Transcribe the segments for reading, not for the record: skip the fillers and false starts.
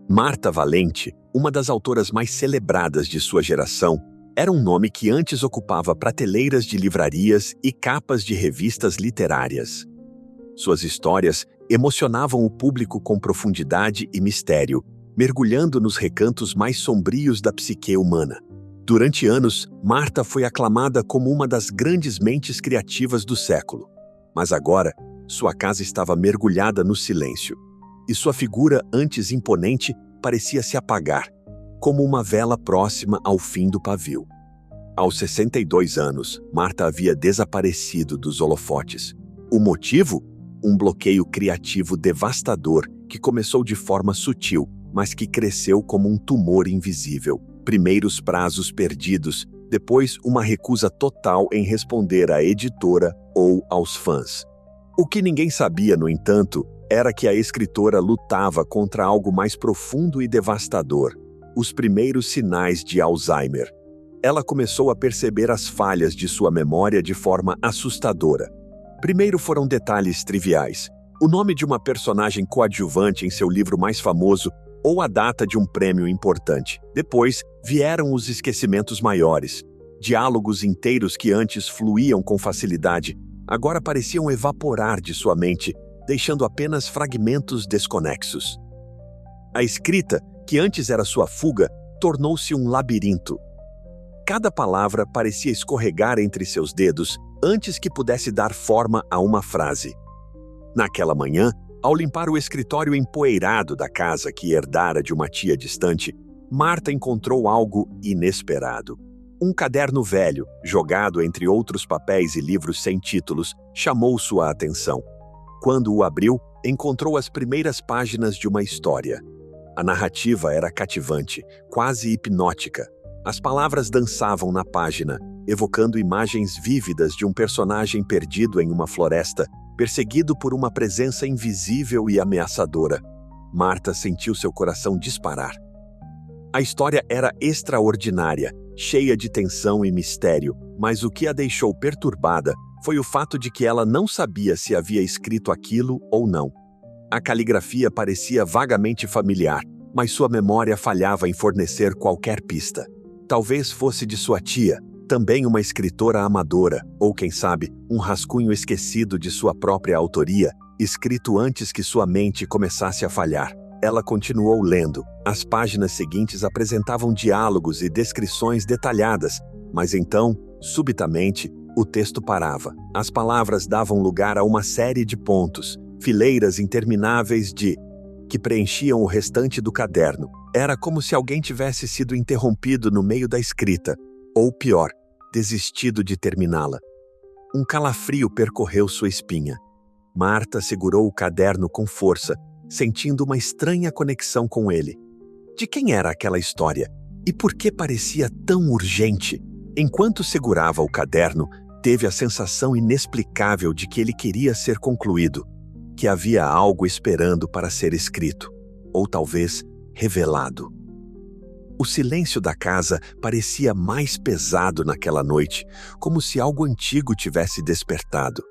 Marta Valente, uma das autoras mais celebradas de sua geração, era um nome que antes ocupava prateleiras de livrarias e capas de revistas literárias. Suas histórias emocionavam o público com profundidade e mistério, mergulhando nos recantos mais sombrios da psique humana. Durante anos, Marta foi aclamada como uma das grandes mentes criativas do século. Mas agora, sua casa estava mergulhada no silêncio. E sua figura, antes imponente, parecia se apagar, como uma vela próxima ao fim do pavio. Aos 62 anos, Marta havia desaparecido dos holofotes. O motivo? Um bloqueio criativo devastador que começou de forma sutil, mas que cresceu como um tumor invisível. Primeiro os prazos perdidos, depois uma recusa total em responder à editora ou aos fãs. O que ninguém sabia, no entanto, era que a escritora lutava contra algo mais profundo e devastador: os primeiros sinais de Alzheimer. Ela começou a perceber as falhas de sua memória de forma assustadora. Primeiro foram detalhes triviais: o nome de uma personagem coadjuvante em seu livro mais famoso ou a data de um prêmio importante. Depois vieram os esquecimentos maiores. Diálogos inteiros que antes fluíam com facilidade, agora pareciam evaporar de sua mente, deixando apenas fragmentos desconexos. A escrita, que antes era sua fuga, tornou-se um labirinto. Cada palavra parecia escorregar entre seus dedos antes que pudesse dar forma a uma frase. Naquela manhã, ao limpar o escritório empoeirado da casa que herdara de uma tia distante, Marta encontrou algo inesperado. Um caderno velho, jogado entre outros papéis e livros sem títulos, chamou sua atenção. Quando o abriu, encontrou as primeiras páginas de uma história. A narrativa era cativante, quase hipnótica. As palavras dançavam na página, evocando imagens vívidas de um personagem perdido em uma floresta, perseguido por uma presença invisível e ameaçadora. Marta sentiu seu coração disparar. A história era extraordinária, cheia de tensão e mistério, mas o que a deixou perturbada foi o fato de que ela não sabia se havia escrito aquilo ou não. A caligrafia parecia vagamente familiar, mas sua memória falhava em fornecer qualquer pista. Talvez fosse de sua tia, também uma escritora amadora, ou quem sabe, um rascunho esquecido de sua própria autoria, escrito antes que sua mente começasse a falhar. Ela continuou lendo. As páginas seguintes apresentavam diálogos e descrições detalhadas, mas então, subitamente, o texto parava. As palavras davam lugar a uma série de pontos, fileiras intermináveis que preenchiam o restante do caderno. Era como se alguém tivesse sido interrompido no meio da escrita, ou pior, desistido de terminá-la. Um calafrio percorreu sua espinha. Marta segurou o caderno com força, sentindo uma estranha conexão com ele. De quem era aquela história? E por que parecia tão urgente? Enquanto segurava o caderno, teve a sensação inexplicável de que ele queria ser concluído, que havia algo esperando para ser escrito, ou talvez revelado. O silêncio da casa parecia mais pesado naquela noite, como se algo antigo tivesse despertado.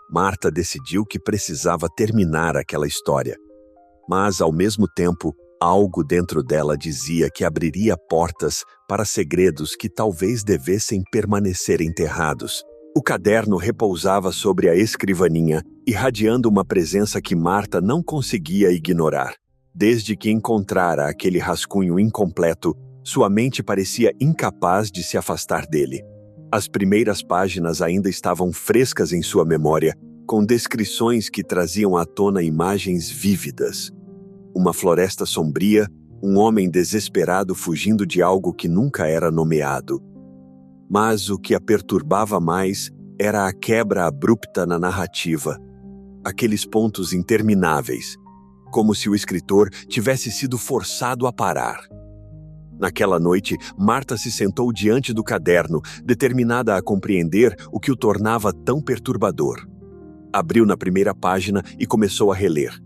Marta decidiu que precisava terminar aquela história, mas, ao mesmo tempo, algo dentro dela dizia que abriria portas para segredos que talvez devessem permanecer enterrados. O caderno repousava sobre a escrivaninha, irradiando uma presença que Marta não conseguia ignorar. Desde que encontrara aquele rascunho incompleto, sua mente parecia incapaz de se afastar dele. As primeiras páginas ainda estavam frescas em sua memória, com descrições que traziam à tona imagens vívidas. Uma floresta sombria, um homem desesperado fugindo de algo que nunca era nomeado. Mas o que a perturbava mais era a quebra abrupta na narrativa. Aqueles pontos intermináveis, como se o escritor tivesse sido forçado a parar. Naquela noite, Marta se sentou diante do caderno, determinada a compreender o que o tornava tão perturbador. Abriu na primeira página e começou a reler.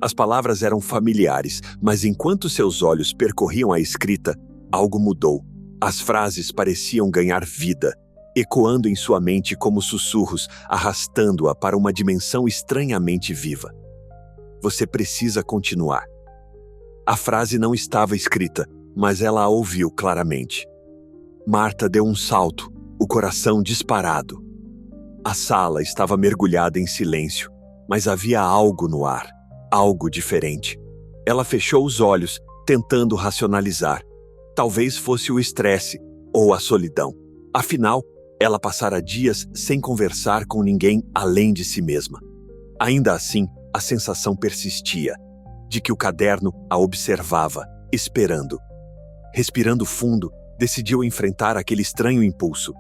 As palavras eram familiares, mas enquanto seus olhos percorriam a escrita, algo mudou. As frases pareciam ganhar vida, ecoando em sua mente como sussurros, arrastando-a para uma dimensão estranhamente viva. Você precisa continuar. A frase não estava escrita, mas ela a ouviu claramente. Marta deu um salto, o coração disparado. A sala estava mergulhada em silêncio, mas havia algo no ar, algo diferente. Ela fechou os olhos, tentando racionalizar. Talvez fosse o estresse ou a solidão. Afinal, ela passara dias sem conversar com ninguém além de si mesma. Ainda assim, a sensação persistia, de que o caderno a observava, esperando. Respirando fundo, decidiu enfrentar aquele estranho impulso.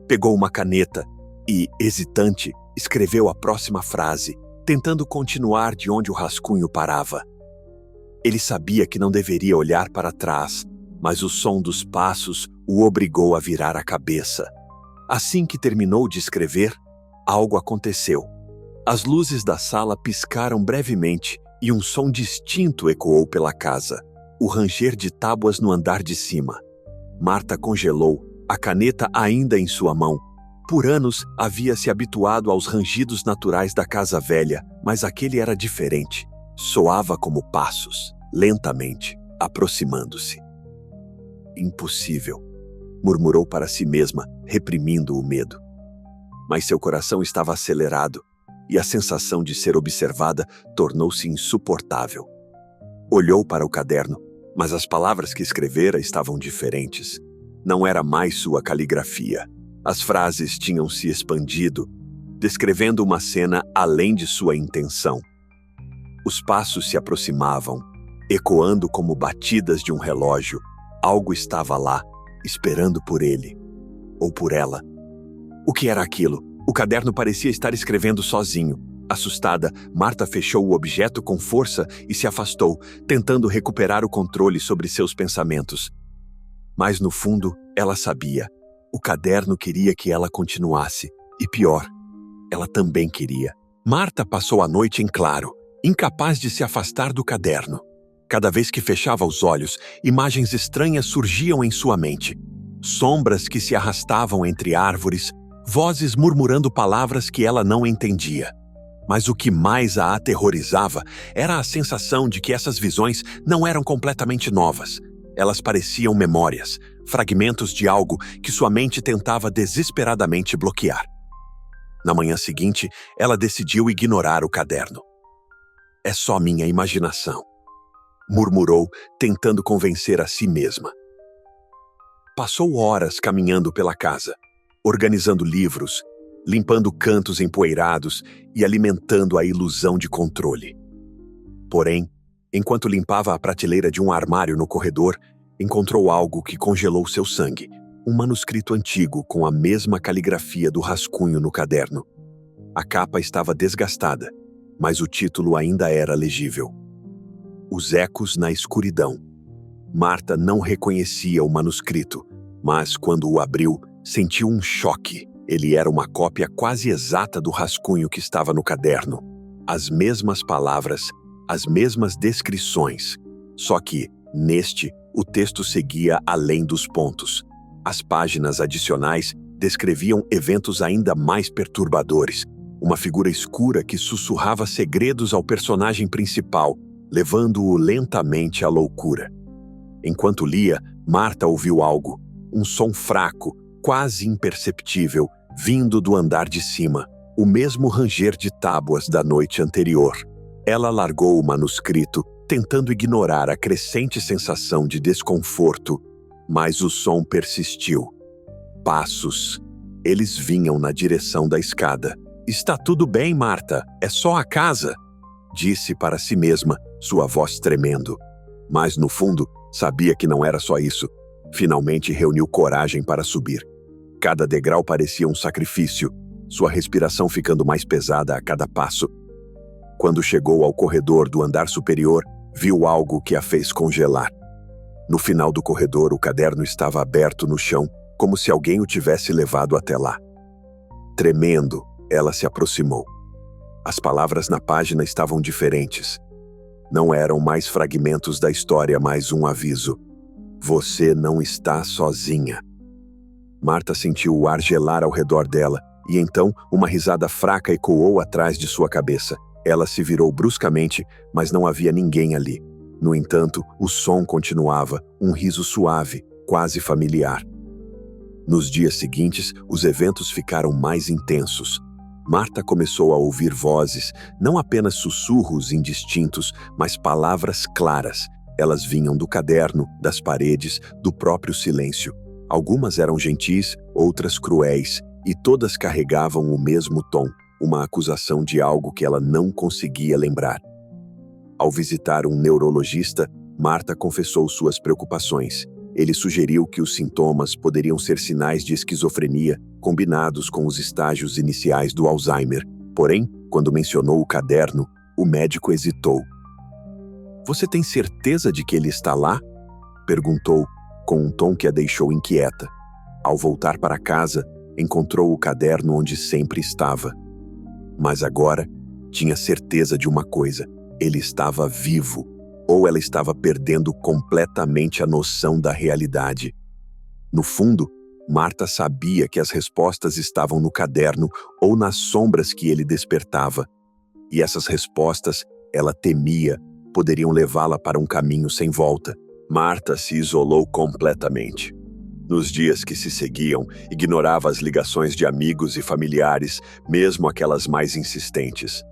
Pegou uma caneta e, hesitante, escreveu a próxima frase, tentando continuar de onde o rascunho parava. Ele sabia que não deveria olhar para trás, mas o som dos passos o obrigou a virar a cabeça. Assim que terminou de escrever, algo aconteceu. As luzes da sala piscaram brevemente e um som distinto ecoou pela casa, o ranger de tábuas no andar de cima. Marta congelou, a caneta ainda em sua mão. Por anos havia se habituado aos rangidos naturais da casa velha, mas aquele era diferente. Soava como passos, lentamente, aproximando-se. Impossível, murmurou para si mesma, reprimindo o medo. Mas seu coração estava acelerado e a sensação de ser observada tornou-se insuportável. Olhou para o caderno, mas as palavras que escrevera estavam diferentes. Não era mais sua caligrafia. As frases tinham se expandido, descrevendo uma cena além de sua intenção. Os passos se aproximavam, ecoando como batidas de um relógio. Algo estava lá, esperando por ele. Ou por ela. O que era aquilo? O caderno parecia estar escrevendo sozinho. Assustada, Marta fechou o objeto com força e se afastou, tentando recuperar o controle sobre seus pensamentos. Mas no fundo, ela sabia. O caderno queria que ela continuasse. E pior, ela também queria. Marta passou a noite em claro, incapaz de se afastar do caderno. Cada vez que fechava os olhos, imagens estranhas surgiam em sua mente. Sombras que se arrastavam entre árvores, vozes murmurando palavras que ela não entendia. Mas o que mais a aterrorizava era a sensação de que essas visões não eram completamente novas. Elas pareciam memórias, fragmentos de algo que sua mente tentava desesperadamente bloquear. Na manhã seguinte, ela decidiu ignorar o caderno. É só minha imaginação, murmurou, tentando convencer a si mesma. Passou horas caminhando pela casa, organizando livros, limpando cantos empoeirados e alimentando a ilusão de controle. Porém, enquanto limpava a prateleira de um armário no corredor, encontrou algo que congelou seu sangue, um manuscrito antigo com a mesma caligrafia do rascunho no caderno. A capa estava desgastada, mas o título ainda era legível. Os ecos na escuridão. Marta não reconhecia o manuscrito, mas quando o abriu, sentiu um choque. Ele era uma cópia quase exata do rascunho que estava no caderno. As mesmas palavras, as mesmas descrições. Só que, neste, o texto seguia além dos pontos. As páginas adicionais descreviam eventos ainda mais perturbadores. Uma figura escura que sussurrava segredos ao personagem principal, levando-o lentamente à loucura. Enquanto lia, Marta ouviu algo, um som fraco, quase imperceptível, vindo do andar de cima, o mesmo ranger de tábuas da noite anterior. Ela largou o manuscrito, tentando ignorar a crescente sensação de desconforto, mas o som persistiu. Passos. Eles vinham na direção da escada. "Está tudo bem, Marta, é só a casa", disse para si mesma, sua voz tremendo. Mas, no fundo, sabia que não era só isso. Finalmente reuniu coragem para subir. Cada degrau parecia um sacrifício, sua respiração ficando mais pesada a cada passo. Quando chegou ao corredor do andar superior, viu algo que a fez congelar. No final do corredor, o caderno estava aberto no chão, como se alguém o tivesse levado até lá. Tremendo, ela se aproximou. As palavras na página estavam diferentes. Não eram mais fragmentos da história, mas um aviso. "Você não está sozinha." Marta sentiu o ar gelar ao redor dela, e então uma risada fraca ecoou atrás de sua cabeça. Ela se virou bruscamente, mas não havia ninguém ali. No entanto, o som continuava, um riso suave, quase familiar. Nos dias seguintes, os eventos ficaram mais intensos. Marta começou a ouvir vozes, não apenas sussurros indistintos, mas palavras claras. Elas vinham do caderno, das paredes, do próprio silêncio. Algumas eram gentis, outras cruéis, e todas carregavam o mesmo tom, uma acusação de algo que ela não conseguia lembrar. Ao visitar um neurologista, Marta confessou suas preocupações. Ele sugeriu que os sintomas poderiam ser sinais de esquizofrenia, combinados com os estágios iniciais do Alzheimer. Porém, quando mencionou o caderno, o médico hesitou. "Você tem certeza de que ele está lá?" perguntou, com um tom que a deixou inquieta. Ao voltar para casa, encontrou o caderno onde sempre estava. Mas agora, tinha certeza de uma coisa: ele estava vivo, ou ela estava perdendo completamente a noção da realidade. No fundo, Marta sabia que as respostas estavam no caderno ou nas sombras que ele despertava. E essas respostas, ela temia, poderiam levá-la para um caminho sem volta. Marta se isolou completamente. Nos dias que se seguiam, ignorava as ligações de amigos e familiares, mesmo aquelas mais insistentes.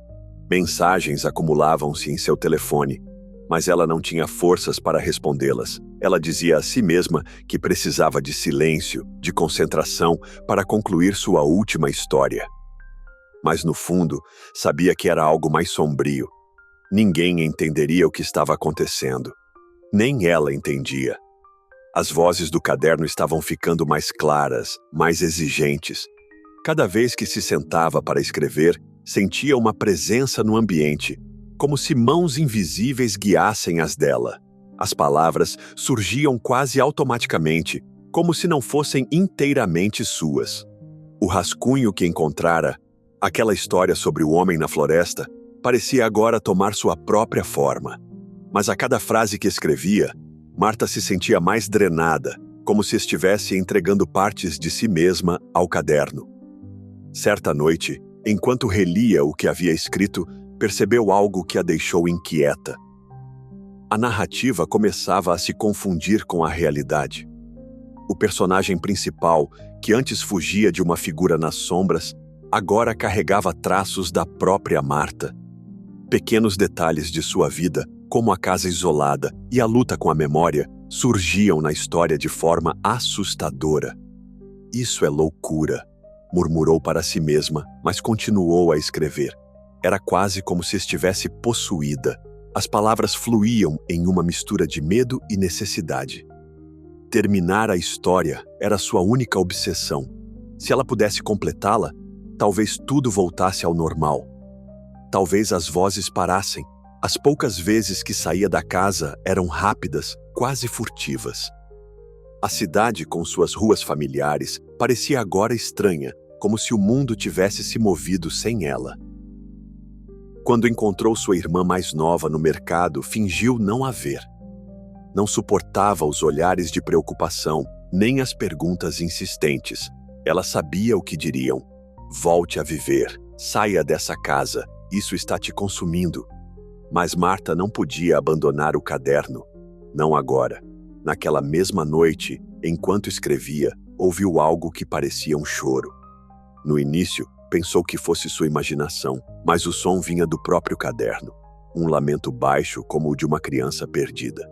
Mensagens acumulavam-se em seu telefone, mas ela não tinha forças para respondê-las. Ela dizia a si mesma que precisava de silêncio, de concentração, para concluir sua última história. Mas no fundo, sabia que era algo mais sombrio. Ninguém entenderia o que estava acontecendo. Nem ela entendia. As vozes do caderno estavam ficando mais claras, mais exigentes. Cada vez que se sentava para escrever, sentia uma presença no ambiente, como se mãos invisíveis guiassem as dela. As palavras surgiam quase automaticamente, como se não fossem inteiramente suas. O rascunho que encontrara, aquela história sobre o homem na floresta, parecia agora tomar sua própria forma. Mas a cada frase que escrevia, Marta se sentia mais drenada, como se estivesse entregando partes de si mesma ao caderno. Certa noite, enquanto relia o que havia escrito, percebeu algo que a deixou inquieta. A narrativa começava a se confundir com a realidade. O personagem principal, que antes fugia de uma figura nas sombras, agora carregava traços da própria Marta. Pequenos detalhes de sua vida, como a casa isolada e a luta com a memória, surgiam na história de forma assustadora. "Isso é loucura", murmurou para si mesma, mas continuou a escrever. Era quase como se estivesse possuída. As palavras fluíam em uma mistura de medo e necessidade. Terminar a história era sua única obsessão. Se ela pudesse completá-la, talvez tudo voltasse ao normal. Talvez as vozes parassem. As poucas vezes que saía da casa eram rápidas, quase furtivas. A cidade, com suas ruas familiares, parecia agora estranha, como se o mundo tivesse se movido sem ela. Quando encontrou sua irmã mais nova no mercado, fingiu não a ver. Não suportava os olhares de preocupação, nem as perguntas insistentes. Ela sabia o que diriam. "Volte a viver, saia dessa casa, isso está te consumindo." Mas Marta não podia abandonar o caderno. Não agora. Naquela mesma noite, enquanto escrevia, ouviu algo que parecia um choro. No início, pensou que fosse sua imaginação, mas o som vinha do próprio caderno. Um lamento baixo como o de uma criança perdida.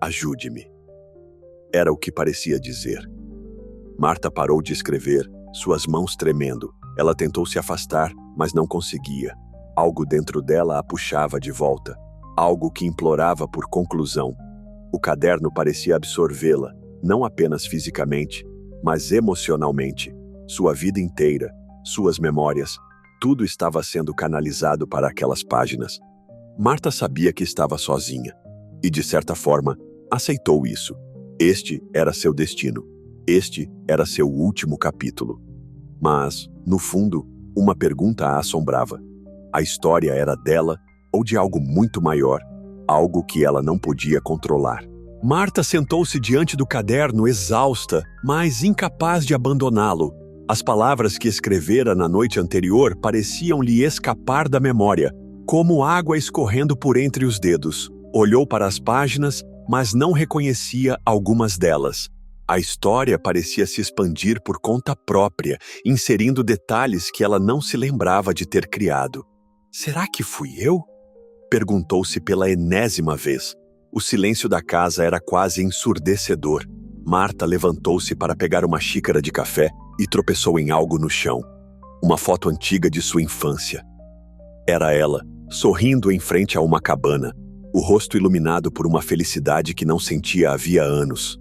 "Ajude-me." Era o que parecia dizer. Marta parou de escrever, suas mãos tremendo. Ela tentou se afastar, mas não conseguia. Algo dentro dela a puxava de volta. Algo que implorava por conclusão. O caderno parecia absorvê-la, não apenas fisicamente, mas emocionalmente. Sua vida inteira, suas memórias, tudo estava sendo canalizado para aquelas páginas. Marta sabia que estava sozinha. E, de certa forma, aceitou isso. Este era seu destino. Este era seu último capítulo. Mas, no fundo, uma pergunta a assombrava. A história era dela ou de algo muito maior, algo que ela não podia controlar. Marta sentou-se diante do caderno exausta, mas incapaz de abandoná-lo. As palavras que escrevera na noite anterior pareciam lhe escapar da memória, como água escorrendo por entre os dedos. Olhou para as páginas, mas não reconhecia algumas delas. A história parecia se expandir por conta própria, inserindo detalhes que ela não se lembrava de ter criado. Será que fui eu? Perguntou-se pela enésima vez. O silêncio da casa era quase ensurdecedor. Marta levantou-se para pegar uma xícara de café e tropeçou em algo no chão. Uma foto antiga de sua infância. Era ela, sorrindo em frente a uma cabana, o rosto iluminado por uma felicidade que não sentia havia anos.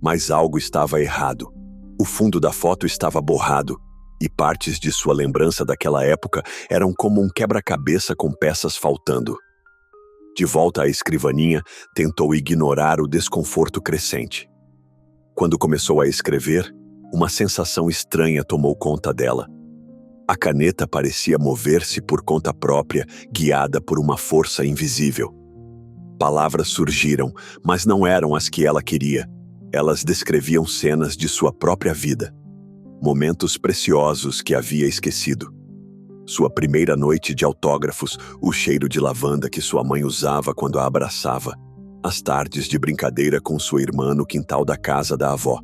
Mas algo estava errado. O fundo da foto estava borrado, e partes de sua lembrança daquela época eram como um quebra-cabeça com peças faltando. De volta à escrivaninha, tentou ignorar o desconforto crescente. Quando começou a escrever, uma sensação estranha tomou conta dela. A caneta parecia mover-se por conta própria, guiada por uma força invisível. Palavras surgiram, mas não eram as que ela queria. Elas descreviam cenas de sua própria vida. Momentos preciosos que havia esquecido. Sua primeira noite de autógrafos, o cheiro de lavanda que sua mãe usava quando a abraçava. As tardes de brincadeira com sua irmã no quintal da casa da avó.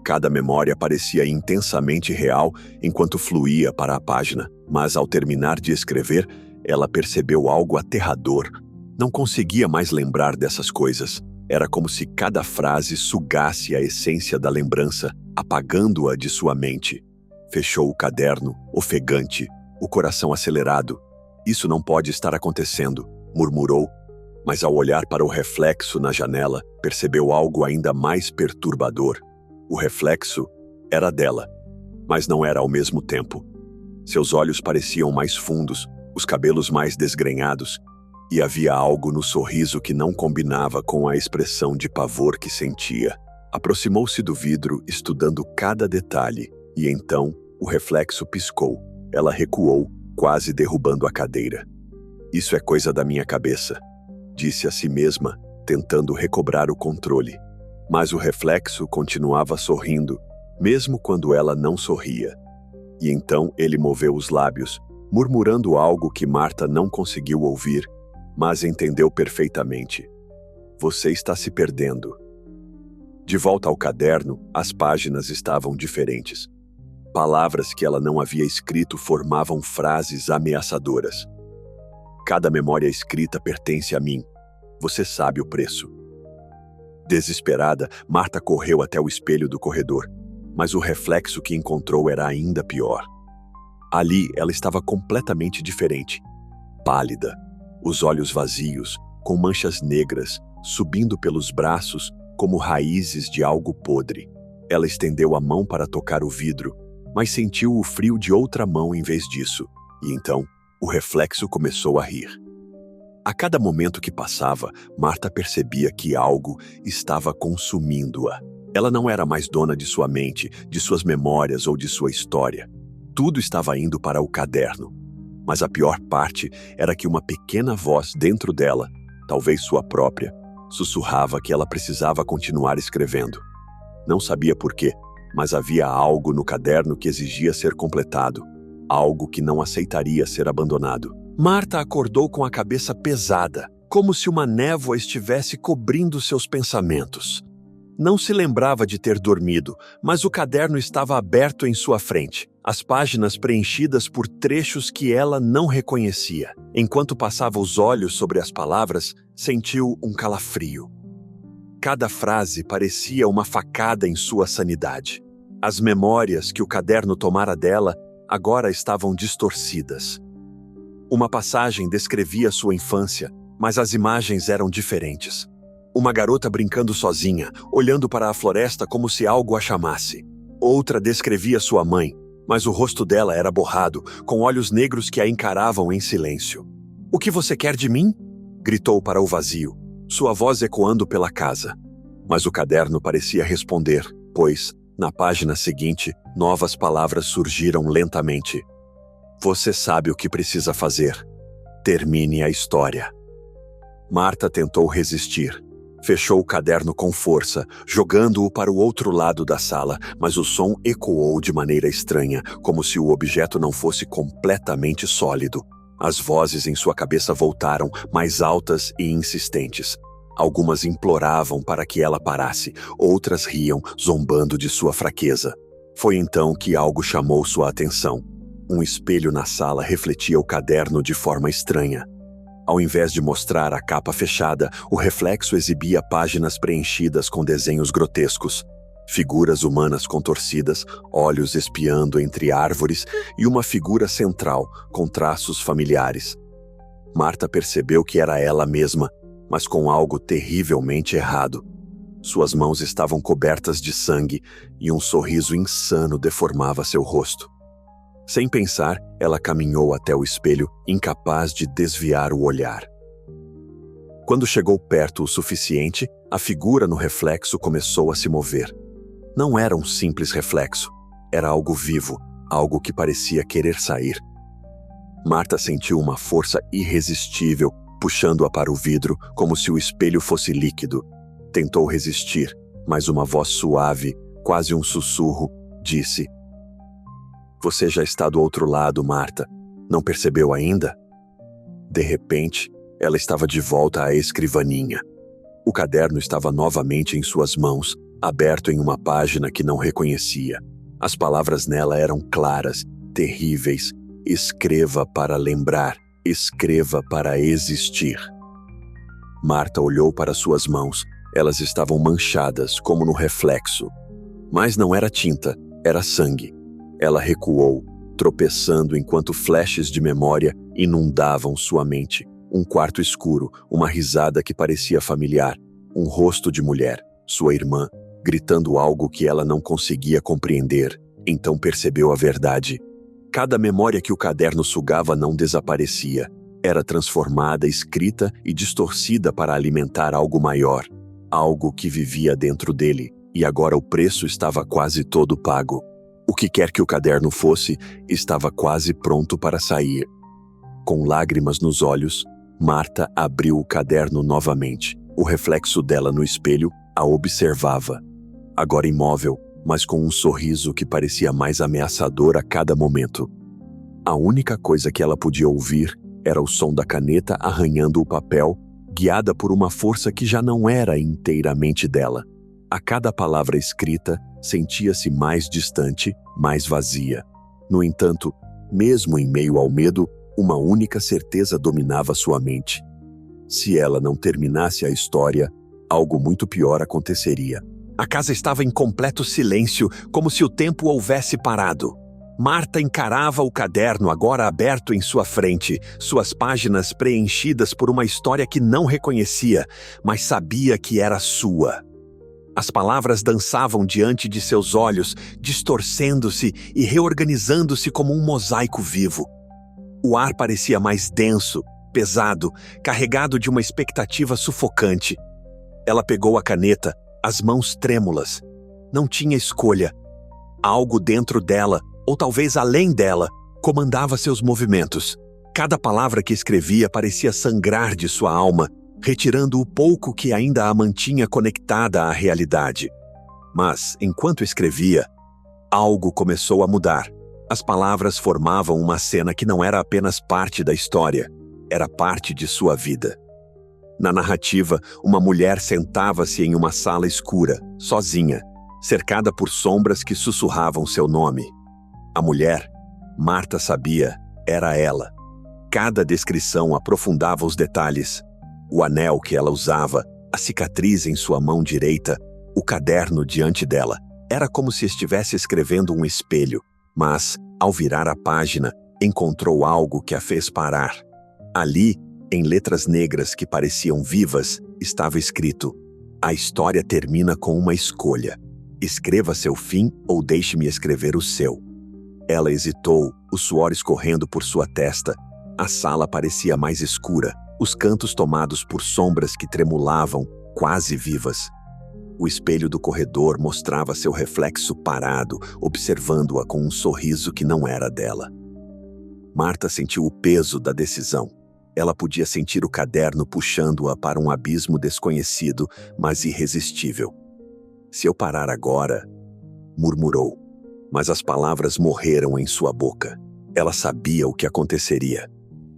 Cada memória parecia intensamente real enquanto fluía para a página, mas ao terminar de escrever, ela percebeu algo aterrador. Não conseguia mais lembrar dessas coisas. Era como se cada frase sugasse a essência da lembrança, apagando-a de sua mente. Fechou o caderno, ofegante, o coração acelerado. Isso não pode estar acontecendo, murmurou, mas ao olhar para o reflexo na janela, percebeu algo ainda mais perturbador. O reflexo era dela, mas não era ao mesmo tempo. Seus olhos pareciam mais fundos, os cabelos mais desgrenhados, e havia algo no sorriso que não combinava com a expressão de pavor que sentia. Aproximou-se do vidro, estudando cada detalhe, e então o reflexo piscou. Ela recuou, quase derrubando a cadeira. Isso é coisa da minha cabeça, disse a si mesma, tentando recobrar o controle. Mas o reflexo continuava sorrindo, mesmo quando ela não sorria. E então ele moveu os lábios, murmurando algo que Marta não conseguiu ouvir, mas entendeu perfeitamente. Você está se perdendo. De volta ao caderno, as páginas estavam diferentes. Palavras que ela não havia escrito formavam frases ameaçadoras. Cada memória escrita pertence a mim. Você sabe o preço. Desesperada, Marta correu até o espelho do corredor, mas o reflexo que encontrou era ainda pior. Ali, ela estava completamente diferente. Pálida, os olhos vazios, com manchas negras, subindo pelos braços como raízes de algo podre. Ela estendeu a mão para tocar o vidro, mas sentiu o frio de outra mão em vez disso, e então o reflexo começou a rir. A cada momento que passava, Marta percebia que algo estava consumindo-a. Ela não era mais dona de sua mente, de suas memórias ou de sua história. Tudo estava indo para o caderno. Mas a pior parte era que uma pequena voz dentro dela, talvez sua própria, sussurrava que ela precisava continuar escrevendo. Não sabia por quê, mas havia algo no caderno que exigia ser completado, algo que não aceitaria ser abandonado. Marta acordou com a cabeça pesada, como se uma névoa estivesse cobrindo seus pensamentos. Não se lembrava de ter dormido, mas o caderno estava aberto em sua frente, as páginas preenchidas por trechos que ela não reconhecia. Enquanto passava os olhos sobre as palavras, sentiu um calafrio. Cada frase parecia uma facada em sua sanidade. As memórias que o caderno tomara dela agora estavam distorcidas. Uma passagem descrevia sua infância, mas as imagens eram diferentes. Uma garota brincando sozinha, olhando para a floresta como se algo a chamasse. Outra descrevia sua mãe, mas o rosto dela era borrado, com olhos negros que a encaravam em silêncio. "O que você quer de mim?" gritou para o vazio, sua voz ecoando pela casa. Mas o caderno parecia responder, pois, na página seguinte, novas palavras surgiram lentamente. "Você sabe o que precisa fazer. Termine a história." Marta tentou resistir. Fechou o caderno com força, jogando-o para o outro lado da sala, mas o som ecoou de maneira estranha, como se o objeto não fosse completamente sólido. As vozes em sua cabeça voltaram, mais altas e insistentes. Algumas imploravam para que ela parasse, outras riam, zombando de sua fraqueza. Foi então que algo chamou sua atenção. Um espelho na sala refletia o caderno de forma estranha. Ao invés de mostrar a capa fechada, o reflexo exibia páginas preenchidas com desenhos grotescos. Figuras humanas contorcidas, olhos espiando entre árvores e uma figura central, com traços familiares. Marta percebeu que era ela mesma, mas com algo terrivelmente errado. Suas mãos estavam cobertas de sangue e um sorriso insano deformava seu rosto. Sem pensar, ela caminhou até o espelho, incapaz de desviar o olhar. Quando chegou perto o suficiente, a figura no reflexo começou a se mover. Não era um simples reflexo, era algo vivo, algo que parecia querer sair. Marta sentiu uma força irresistível, puxando-a para o vidro, como se o espelho fosse líquido. Tentou resistir, mas uma voz suave, quase um sussurro, disse: "Você já está do outro lado, Marta. Não percebeu ainda?" De repente, ela estava de volta à escrivaninha. O caderno estava novamente em suas mãos, aberto em uma página que não reconhecia. As palavras nela eram claras, terríveis. Escreva para lembrar, escreva para existir. Marta olhou para suas mãos. Elas estavam manchadas, como no reflexo. Mas não era tinta, era sangue. Ela recuou, tropeçando enquanto flashes de memória inundavam sua mente. Um quarto escuro, uma risada que parecia familiar, um rosto de mulher, sua irmã, gritando algo que ela não conseguia compreender. Então percebeu a verdade. Cada memória que o caderno sugava não desaparecia. Era transformada, escrita e distorcida para alimentar algo maior. Algo que vivia dentro dele, e agora o preço estava quase todo pago. O que quer que o caderno fosse, estava quase pronto para sair. Com lágrimas nos olhos, Marta abriu o caderno novamente. O reflexo dela no espelho a observava. Agora imóvel, mas com um sorriso que parecia mais ameaçador a cada momento. A única coisa que ela podia ouvir era o som da caneta arranhando o papel, guiada por uma força que já não era inteiramente dela. A cada palavra escrita, sentia-se mais distante, mais vazia. No entanto, mesmo em meio ao medo, uma única certeza dominava sua mente. Se ela não terminasse a história, algo muito pior aconteceria. A casa estava em completo silêncio, como se o tempo houvesse parado. Marta encarava o caderno agora aberto em sua frente, suas páginas preenchidas por uma história que não reconhecia, mas sabia que era sua. As palavras dançavam diante de seus olhos, distorcendo-se e reorganizando-se como um mosaico vivo. O ar parecia mais denso, pesado, carregado de uma expectativa sufocante. Ela pegou a caneta, as mãos trêmulas. Não tinha escolha. Algo dentro dela, ou talvez além dela, comandava seus movimentos. Cada palavra que escrevia parecia sangrar de sua alma, retirando o pouco que ainda a mantinha conectada à realidade. Mas, enquanto escrevia, algo começou a mudar. As palavras formavam uma cena que não era apenas parte da história, era parte de sua vida. Na narrativa, uma mulher sentava-se em uma sala escura, sozinha, cercada por sombras que sussurravam seu nome. A mulher, Marta sabia, era ela. Cada descrição aprofundava os detalhes. O anel que ela usava, a cicatriz em sua mão direita, o caderno diante dela. Era como se estivesse escrevendo um espelho, mas, ao virar a página, encontrou algo que a fez parar. Ali, em letras negras que pareciam vivas, estava escrito: "A história termina com uma escolha. Escreva seu fim ou deixe-me escrever o seu." Ela hesitou, o suor escorrendo por sua testa. A sala parecia mais escura, os cantos tomados por sombras que tremulavam, quase vivas. O espelho do corredor mostrava seu reflexo parado, observando-a com um sorriso que não era dela. Marta sentiu o peso da decisão. Ela podia sentir o caderno puxando-a para um abismo desconhecido, mas irresistível. "Se eu parar agora", murmurou, mas as palavras morreram em sua boca. Ela sabia o que aconteceria.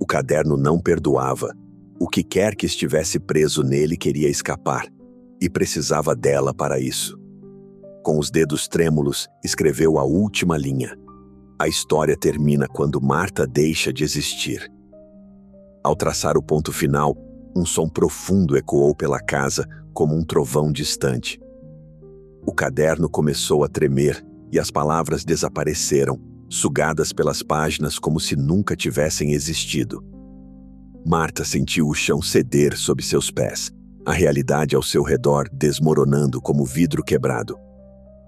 O caderno não perdoava. O que quer que estivesse preso nele queria escapar, e precisava dela para isso. Com os dedos trêmulos, escreveu a última linha. A história termina quando Marta deixa de existir. Ao traçar o ponto final, um som profundo ecoou pela casa como um trovão distante. O caderno começou a tremer e as palavras desapareceram, sugadas pelas páginas como se nunca tivessem existido. Marta sentiu o chão ceder sob seus pés, a realidade ao seu redor desmoronando como vidro quebrado.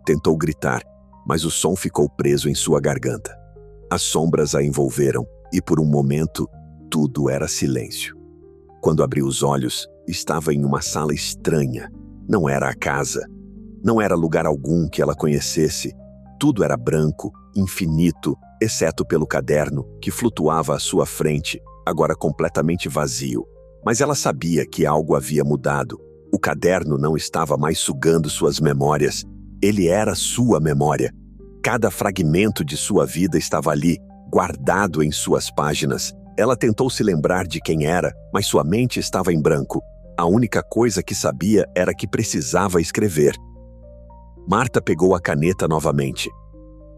Tentou gritar, mas o som ficou preso em sua garganta. As sombras a envolveram e, por um momento, tudo era silêncio. Quando abriu os olhos, estava em uma sala estranha. Não era a casa. Não era lugar algum que ela conhecesse. Tudo era branco, infinito, exceto pelo caderno que flutuava à sua frente, agora completamente vazio. Mas ela sabia que algo havia mudado. O caderno não estava mais sugando suas memórias. Ele era sua memória. Cada fragmento de sua vida estava ali, guardado em suas páginas. Ela tentou se lembrar de quem era, mas sua mente estava em branco. A única coisa que sabia era que precisava escrever. Marta pegou a caneta novamente.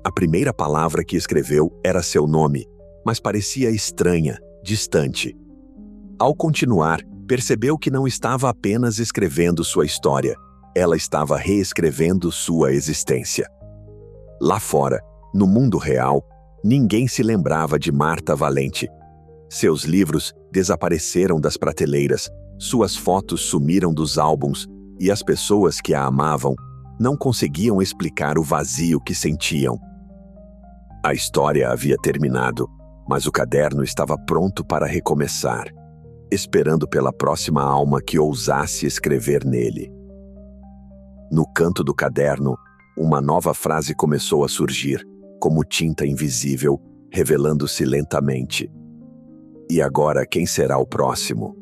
A primeira palavra que escreveu era seu nome, mas parecia estranha, distante. Ao continuar, percebeu que não estava apenas escrevendo sua história, ela estava reescrevendo sua existência. Lá fora, no mundo real, ninguém se lembrava de Marta Valente. Seus livros desapareceram das prateleiras, suas fotos sumiram dos álbuns e as pessoas que a amavam não conseguiam explicar o vazio que sentiam. A história havia terminado, mas o caderno estava pronto para recomeçar, esperando pela próxima alma que ousasse escrever nele. No canto do caderno, uma nova frase começou a surgir, como tinta invisível, revelando-se lentamente. E agora quem será o próximo?